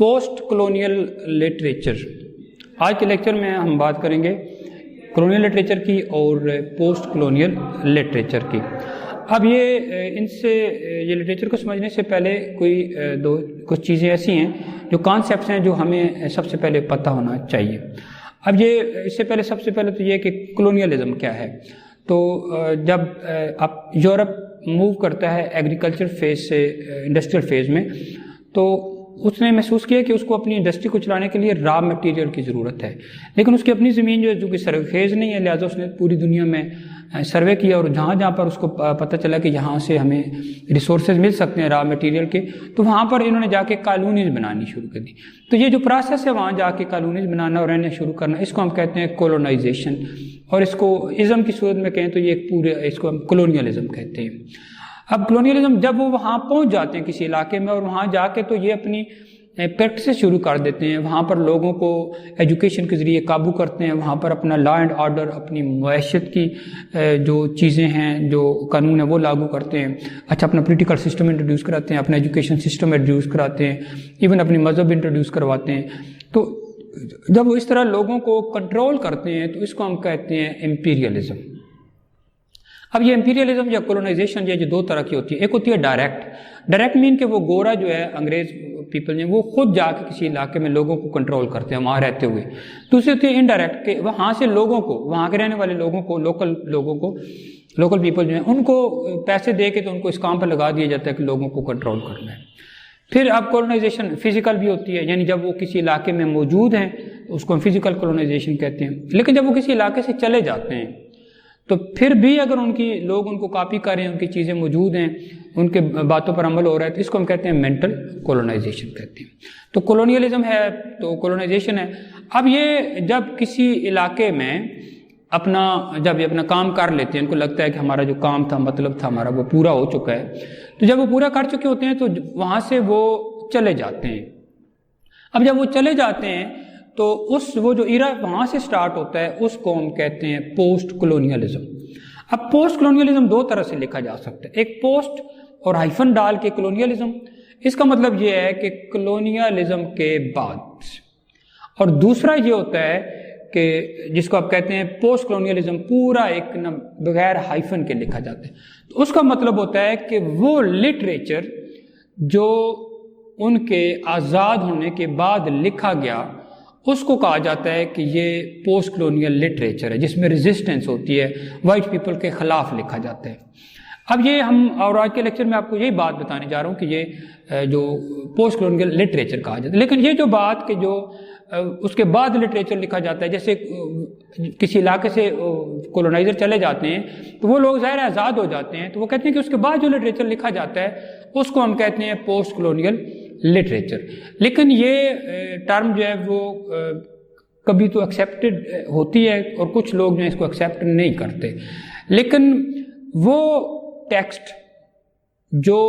Post colonial literature. آج کے lecture میں ہم بات کریں گے کلونیل لٹریچر کی اور پوسٹ کلونیل لٹریچر کی. اب یہ لٹریچر کو سمجھنے سے پہلے کچھ چیزیں ایسی ہیں جو کانسیپٹس ہیں جو ہمیں سب سے پہلے پتہ ہونا چاہیے. اب اس سے پہلے سب سے پہلے تو یہ کہ کلونیلزم کیا ہے. تو جب یورپ موو کرتا ہے ایگریکلچر فیز سے انڈسٹریل فیز میں، تو اس نے محسوس کیا کہ اس کو اپنی انڈسٹری کو چلانے کے لیے را مٹیریل کی ضرورت ہے، لیکن اس کی اپنی زمین جو کہ سرخیز نہیں ہے، لہٰذا اس نے پوری دنیا میں سروے کیا اور جہاں جہاں پر اس کو پتہ چلا کہ یہاں سے ہمیں ریسورسز مل سکتے ہیں را مٹیریل کے، تو وہاں پر انہوں نے جا کے کالونیز بنانی شروع کر دی. تو یہ جو پروسیس ہے وہاں جا کے کالونیز بنانا اور رہنا شروع کرنا، اس کو ہم کہتے ہیں کولونائزیشن، اور اس کو ازم کی صورت میں کہیں تو یہ اس کو ہم کلونیلزم کہتے ہیں. اب کلونیلزم جب وہ وہاں پہنچ جاتے ہیں کسی علاقے میں اور وہاں جا کے تو یہ اپنی پریکٹسز شروع کر دیتے ہیں، وہاں پر لوگوں کو ایجوکیشن کے ذریعے قابو کرتے ہیں، وہاں پر اپنا لا اینڈ آرڈر، اپنی معیشت کی جو چیزیں ہیں، جو قانون ہے وہ لاگو کرتے ہیں. اچھا، اپنا پولیٹیکل سسٹم انٹروڈیوس کراتے ہیں، اپنا ایجوکیشن سسٹم انٹروڈیوس کراتے ہیں، ایون اپنی مذہب انٹروڈیوس کرواتے ہیں. تو جب وہ اس طرح لوگوں کو کنٹرول کرتے ہیں تو اس کو ہم کہتے ہیں امپیریلزم. اب یہ امپیریلزم یا کولونائزیشن یہ جو دو طرح کی ہوتی ہے، ایک ہوتی ہے ڈائریکٹ مین کہ وہ گورا جو ہے انگریز پیپل ہیں وہ خود جا کے کسی علاقے میں لوگوں کو کنٹرول کرتے ہیں وہاں رہتے ہوئے. دوسری ہوتی ہے انڈائریکٹ کہ وہاں سے لوگوں کو، وہاں کے رہنے والے لوگوں کو، لوکل پیپل جو ہیں ان کو پیسے دے کے تو ان کو اس کام پر لگا دیا جاتا ہے کہ لوگوں کو کنٹرول کرنا ہے. پھر اب کولونائزیشن فزیکل بھی ہوتی ہے، یعنی جب وہ کسی علاقے میں موجود ہیں اس کو ہم فزیکل کولونائزیشن کہتے ہیں. لیکن جب وہ کسی علاقے سے چلے جاتے ہیں تو پھر بھی اگر لوگ ان کو کاپی کر رہے ہیں، ان کی چیزیں موجود ہیں، ان کے باتوں پر عمل ہو رہا ہے، تو اس کو ہم کہتے ہیں مینٹل کولونائزیشن کہتے ہیں. تو کولونیلزم ہے تو کولونائزیشن ہے. اب یہ جب کسی علاقے میں جب یہ اپنا کام کر لیتے ہیں، ان کو لگتا ہے کہ ہمارا جو کام تھا، مطلب تھا ہمارا، وہ پورا ہو چکا ہے، تو جب وہ پورا کر چکے ہوتے ہیں تو وہاں سے وہ چلے جاتے ہیں. اب جب وہ چلے جاتے ہیں تو وہ جو ایرا وہاں سے سٹارٹ ہوتا ہے اس کو ہم کہتے ہیں پوسٹ کلونیلزم. اب پوسٹ کلونیلزم دو طرح سے لکھا جا سکتا ہے، ایک پوسٹ اور ہائفن ڈال کے کلونیلزم. اس کا مطلب یہ ہے کہ کلونیلزم کے بعد، اور دوسرا یہ ہوتا ہے کہ جس کو آپ کہتے ہیں پوسٹ کلونیلزم، پورا ایک بغیر ہائفن کے لکھا جاتا ہے. تو اس کا مطلب ہوتا ہے کہ وہ لٹریچر جو ان کے آزاد ہونے کے بعد لکھا گیا اس کو کہا جاتا ہے کہ یہ پوسٹ کلونیل لٹریچر ہے، جس میں ریزسٹنس ہوتی ہے، وائٹ پیپل کے خلاف لکھا جاتا ہے. اب یہ اور آج کے لیکچر میں آپ کو یہی بات بتانے جا رہا ہوں کہ یہ جو پوسٹ کلونیل لٹریچر کہا جاتا ہے. لیکن یہ جو بات کہ جو اس کے بعد لٹریچر لکھا جاتا ہے، جیسے کسی علاقے سے کولونائزر چلے جاتے ہیں تو وہ لوگ ظاہر آزاد ہو جاتے ہیں، تو وہ کہتے ہیں کہ اس کے بعد جو لٹریچر لکھا جاتا ہے اس کو ہم کہتے ہیں پوسٹ کلونیل لٹریچر. لیکن یہ ٹرم جو ہے وہ کبھی تو ایکسیپٹڈ ہوتی ہے اور کچھ لوگ جو ہیں اس کو ایکسیپٹ نہیں کرتے. لیکن وہ ٹیکسٹ جو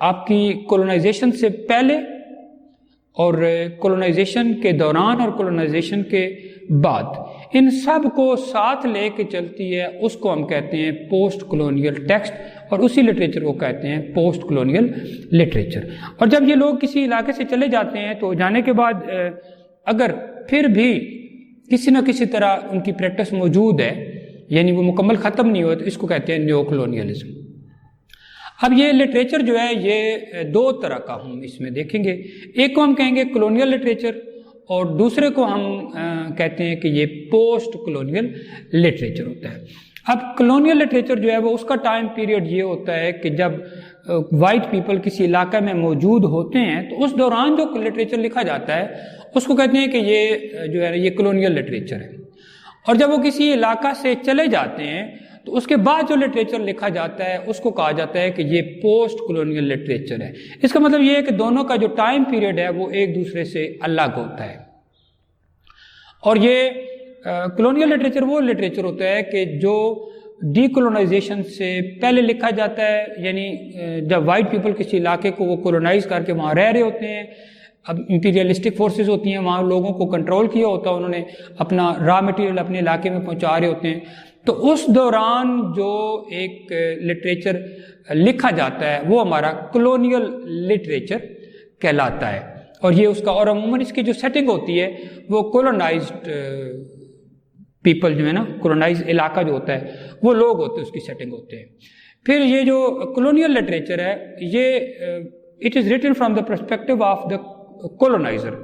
آپ کی کولونائزیشن سے پہلے اور کولونائزیشن کے دوران اور کولونائزیشن کے بعد ان سب کو ساتھ لے کے چلتی ہے، اس کو ہم کہتے ہیں پوسٹ کلونیل ٹیکسٹ، اور اسی لٹریچر کو کہتے ہیں پوسٹ کلونیل لٹریچر. اور جب یہ لوگ کسی علاقے سے چلے جاتے ہیں تو جانے کے بعد اگر پھر بھی کسی نہ کسی طرح ان کی پریکٹس موجود ہے، یعنی وہ مکمل ختم نہیں ہوا، تو اس کو کہتے ہیں نیو کلونیلزم. اب یہ لٹریچر جو ہے یہ دو طرح کا ہم اس میں دیکھیں گے. ایک کو ہم کہیں گے کلونیل لٹریچر اور دوسرے کو ہم کہتے ہیں کہ یہ پوسٹ کلونیل لٹریچر ہوتا ہے. اب کلونیل لٹریچر جو ہے وہ اس کا ٹائم پیریڈ یہ ہوتا ہے کہ جب وائٹ پیپل کسی علاقے میں موجود ہوتے ہیں تو اس دوران جو لٹریچر لکھا جاتا ہے اس کو کہتے ہیں کہ یہ جو ہے یہ کلونیل لٹریچر ہے. اور جب وہ کسی علاقہ سے چلے جاتے ہیں تو اس کے بعد جو لٹریچر لکھا جاتا ہے اس کو کہا جاتا ہے کہ یہ پوسٹ کلونیل لٹریچر ہے. اس کا مطلب یہ ہے کہ دونوں کا جو ٹائم پیریڈ ہے وہ ایک دوسرے سے الگ ہوتا ہے. اور یہ کلونیل لٹریچر وہ لٹریچر ہوتا ہے کہ جو ڈی کولونائزیشن سے پہلے لکھا جاتا ہے، یعنی جب وائٹ پیپل کسی علاقے کو وہ کولونائز کر کے وہاں رہ رہے ہوتے ہیں، اب امپیریلسٹک فورسز ہوتی ہیں، وہاں لوگوں کو کنٹرول کیا ہوتا ہے، انہوں نے اپنا را مٹیریل اپنے علاقے میں پہنچا رہے ہوتے ہیں، تو اس دوران جو ایک لٹریچر لکھا جاتا ہے وہ ہمارا کلونیل لٹریچر کہلاتا ہے. اور یہ اس کا، اور عموماً اس کی جو سیٹنگ ہوتی ہے وہ کولونائزڈ پیپل جو ہے نا، کولونائز علاقہ جو ہوتا ہے وہ لوگ ہوتے ہیں، اس کی سیٹنگ ہوتے ہیں. پھر یہ جو کولونیل لٹریچر ہے یہ it is written from the perspective of the coloniser,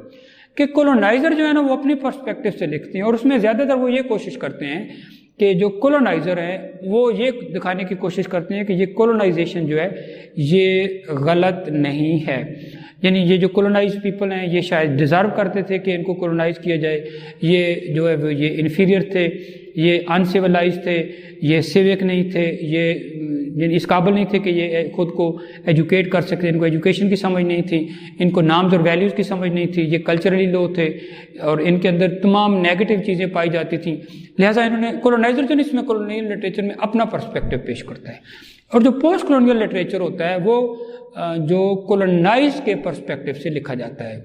کہ کولونائزر جو ہے نا وہ اپنی پرسپیکٹو سے لکھتے ہیں، اور اس میں زیادہ تر وہ یہ کوشش کرتے ہیں کہ جو کولونائزر ہیں وہ یہ دکھانے کی کوشش کرتے ہیں کہ یہ کولونائزیشن جو ہے یہ غلط نہیں ہے. یعنی یہ جو کولونائز پیپل ہیں یہ شاید ڈیزرو کرتے تھے کہ ان کو کولونائز کیا جائے، یہ جو ہے یہ انفیریئر تھے، یہ ان سیولائز تھے، یہ سیوک نہیں تھے، یہ یعنی اس قابل نہیں تھے کہ یہ خود کو ایجوکیٹ کر سکتے، ان کو ایجوکیشن کی سمجھ نہیں تھی، ان کو نامز اور ویلیوز کی سمجھ نہیں تھی، یہ کلچرلی لو تھے اور ان کے اندر تمام نیگیٹو چیزیں پائی جاتی تھیں. لہٰذا انہوں نے کولونائزر جو اس میں کولونیل لٹریچر میں اپنا پرسپیکٹو پیش کرتا ہے. اور جو پوسٹ کولونیل لٹریچر ہوتا ہے وہ جو کولونائز کے پرسپیکٹو سے لکھا جاتا ہے.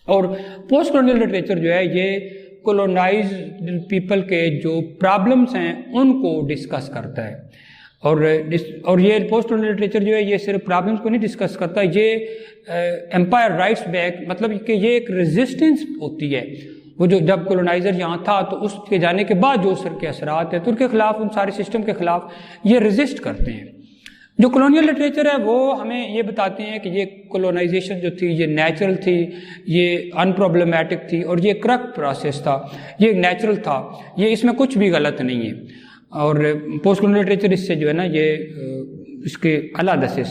اور پوسٹ کولونیل لٹریچر جو ہے یہ کولونائز پیپل کے جو پرابلمس ہیں ان کو ڈسکس کرتا ہے. اور یہ پوسٹ کولونیل لٹریچر جو ہے یہ صرف پرابلمس کو نہیں ڈسکس کرتا، یہ امپائر رائٹس بیک، مطلب کہ یہ ایک ریزسٹنس ہوتی ہے. وہ جو جب کولونائزر یہاں تھا تو اس کے جانے کے بعد جو اس کے اثرات ہیں تو ان کے خلاف، ان سارے سسٹم کے خلاف یہ ریزسٹ کرتے ہیں. جو کولونیل لٹریچر ہے وہ ہمیں یہ بتاتے ہیں کہ یہ کولونائزیشن جو تھی یہ نیچرل تھی، یہ ان پرابلمیٹک تھی، اور یہ کریکٹ پروسیس تھا، یہ نیچرل تھا، یہ اس میں کچھ بھی غلط نہیں ہے. اور پوسٹ کولونیل لٹریچر اس سے جو ہے نا یہ اس کے علیحدہ سے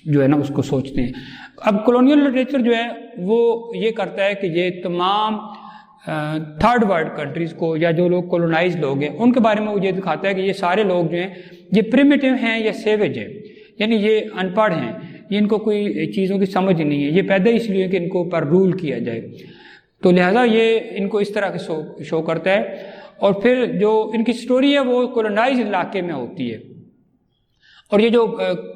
جو ہے نا اس کو سوچتے ہیں. اب کولونیل لٹریچر جو ہے وہ یہ کرتا ہے کہ یہ تمام تھرڈ ورلڈ کنٹریز کو یا جو لوگ کولونائز لوگ ہیں ان کے بارے میں وہ یہ دکھاتا ہے کہ یہ سارے لوگ جو ہیں یہ پریمیٹیو ہیں یا سیویج ہیں، یعنی یہ ان پڑھ ہیں، یہ ان کو کوئی چیزوں کی سمجھ نہیں ہے، یہ پیدا اس لیے کہ ان کو پر رول کیا جائے. تو لہٰذا یہ ان کو اس طرح کے شو کرتا ہے. اور پھر جو ان کی سٹوری ہے وہ کولونائز علاقے میں ہوتی ہے. اور یہ جو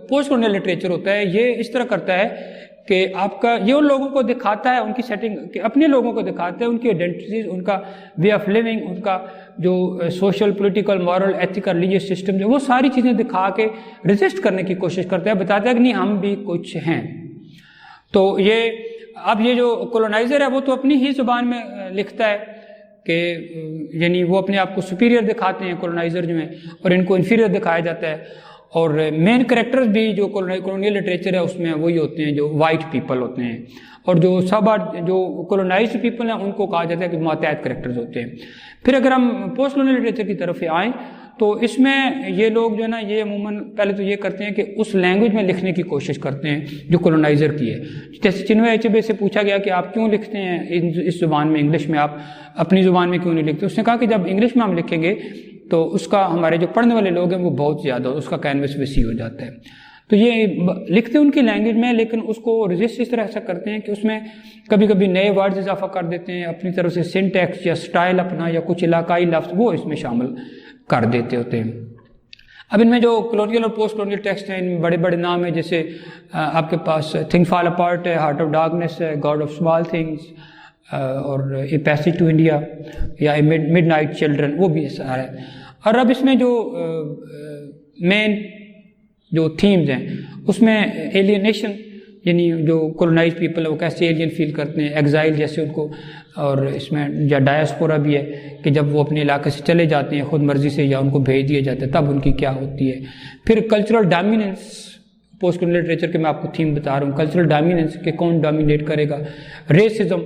پوسٹ کولونیل لٹریچر ہوتا ہے یہ اس طرح کرتا ہے کہ آپ کا یہ ان لوگوں کو دکھاتا ہے، ان کی سیٹنگ کہ اپنے لوگوں کو دکھاتا ہے، ان کی آئیڈینٹیز، ان کا وے آف لیونگ، ان کا جو social, political, moral, ethical, religious system جو وہ ساری چیزیں دکھا کے ریزسٹ کرنے کی کوشش کرتا ہے، بتاتا ہے کہ نہیں ہم بھی کچھ ہیں. تو یہ اب یہ جو کولونائزر ہے وہ تو اپنی ہی زبان میں لکھتا ہے کہ یعنی وہ اپنے آپ کو سپیریئر دکھاتے ہیں کولونائزر جو ہیں، اور ان کو انفیریئر دکھایا جاتا ہے. اور مین کریکٹرز بھی جو کولونیل لٹریچر ہے اس میں وہی ہوتے ہیں جو وائٹ پیپل ہوتے ہیں، اور جو جو کولونائزڈ پیپل ہیں ان کو کہا جاتا ہے کہ ماتحت کریکٹرز ہوتے ہیں. پھر اگر ہم پوسٹ کولونیل لٹریچر کی طرف آئیں تو اس میں یہ لوگ جو ہے نا یہ عموماً پہلے تو یہ کرتے ہیں کہ اس لینگویج میں لکھنے کی کوشش کرتے ہیں جو کولونائزر کی ہے. جیسے چنوے ایچبے سے پوچھا گیا کہ آپ کیوں لکھتے ہیں اس زبان میں، انگلش میں، آپ اپنی زبان میں کیوں نہیں لکھتے؟ اس نے کہا کہ جب انگلش میں ہم لکھیں گے تو اس کا ہمارے جو پڑھنے والے لوگ ہیں وہ بہت زیادہ، اس کا کینوس وسیع ہو جاتا ہے. تو یہ لکھتے ان کی لینگویج میں، لیکن اس کو رجسٹ اس طرح سے کرتے ہیں کہ اس میں کبھی کبھی نئے ورڈز اضافہ کر دیتے ہیں، اپنی طرف سے سنٹیکس یا سٹائل اپنا یا کچھ علاقائی لفظ وہ اس میں شامل کر دیتے ہوتے ہیں. اب ان میں جو کولونیل اور پوسٹ کولونیل ٹیکسٹ ہیں ان میں بڑے بڑے نام ہیں، جیسے آپ کے پاس تھنگ فال اپارٹ ہے، ہارٹ آف ڈارکنیس ہے، گاڈ آف اسمال تھنگس، اور اے پیسیج ٹو انڈیا یا مڈ نائٹ چلڈرن، وہ بھی سارا ہے. اور اب اس میں جو مین جو تھیمز ہیں اس میں ایلینیشن، یعنی جو کولونائز پیپل ہے وہ کیسے ایلین فیل کرتے ہیں، ایگزائل جیسے ان کو، اور اس میں یا ڈایاسپورا بھی ہے کہ جب وہ اپنے علاقے سے چلے جاتے ہیں خود مرضی سے یا ان کو بھیج دیا جاتا ہے تب ان کی کیا ہوتی ہے. پھر cultural dominance, post colonial literature کے میں آپ کو تھیم بتا رہا ہوں، کلچرل ڈومیننس کہ کون ڈومینیٹ کرے گا. ریسزم،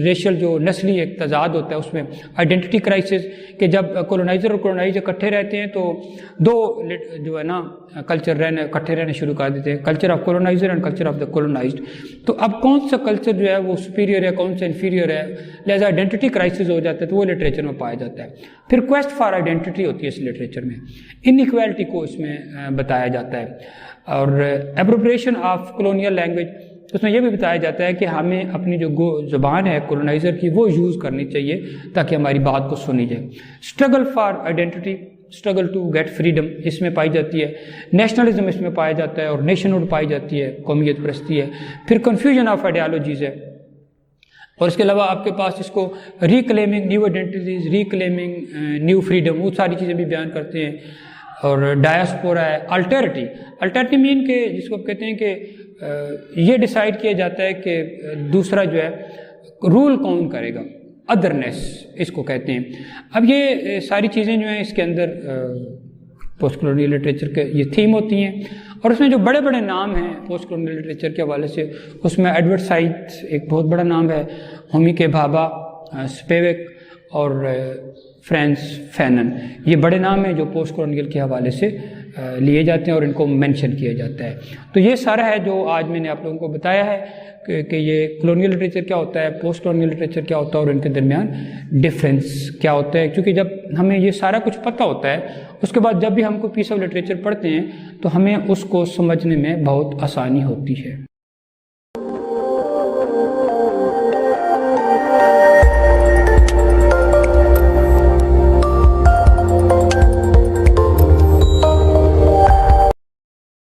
ریشل جو نسلی ایک تضاد ہوتا ہے اس میں. آئیڈینٹی کرائسس کہ جب کولونائزر اور کولونائز اکٹھے رہتے ہیں تو دو جو ہے نا کلچر اکٹھے رہنے شروع کر دیتے ہیں، culture of coloniser and culture of the colonised. تو اب کون سا کلچر جو ہے وہ سپیریئر ہے، کون سا انفیریئر ہے، لہٰذا آئیڈینٹی کرائسس ہو جاتا ہے تو وہ لٹریچر میں پایا جاتا ہے. پھر کویسٹ فار آئیڈینٹی ہوتی ہے اس لٹریچر میں، انیکویلٹی کو اس میں بتایا جاتا ہے. اور اپروپریشن آف کولونیل لینگویج، اس میں یہ بھی بتایا جاتا ہے کہ ہمیں اپنی جو زبان ہے کولونائزر کی وہ یوز کرنی چاہیے تاکہ ہماری بات کو سنی جائے. Struggle for identity, struggle to get freedom اس میں پائی جاتی ہے. نیشنلزم اس میں پایا جاتا ہے، اور نیشنہڈ پائی جاتی ہے، قومیت پرستی ہے. پھر کنفیوژن آف آئیڈیالوجیز ہے. اور اس کے علاوہ آپ کے پاس اس کو ریکلیمنگ نیو آئیڈینٹیز، ریکلیمنگ نیو فریڈم، وہ ساری چیزیں بھی بیان کرتے ہیں. اور ڈایاسپورا ہے. الٹرٹی، الٹرٹی مین کہ جس کو کہتے ہیں کہ یہ ڈیسائیڈ کیا جاتا ہے کہ دوسرا جو ہے رول کون کرے گا، ادرنیس اس کو کہتے ہیں۔ اب یہ ساری چیزیں جو ہیں اس کے اندر پوسٹ کلونیل لٹریچر کے یہ تھیم ہوتی ہیں، اور اس میں جو بڑے بڑے نام ہیں پوسٹ کلونیل لٹریچر کے حوالے سے، اس میں ایڈورڈ سائڈ ایک بہت بڑا نام ہے، ہومی کے بھابا، سپیوک اور فرانس فینن، یہ بڑے نام ہیں جو پوسٹ کلونیل کے حوالے سے لیے جاتے ہیں اور ان کو مینشن کیا جاتا ہے۔ تو یہ سارا ہے جو آج میں نے آپ لوگوں کو بتایا ہے کہ یہ کلونیل لٹریچر کیا ہوتا ہے، پوسٹ کلونیل لٹریچر کیا ہوتا ہے، اور ان کے درمیان ڈفرینس کیا ہوتا ہے۔ کیونکہ جب ہمیں یہ سارا کچھ پتہ ہوتا ہے، اس کے بعد جب بھی ہم کوئی پیس آف لٹریچر پڑھتے ہیں تو ہمیں اس کو سمجھنے میں بہت آسانی ہوتی ہے۔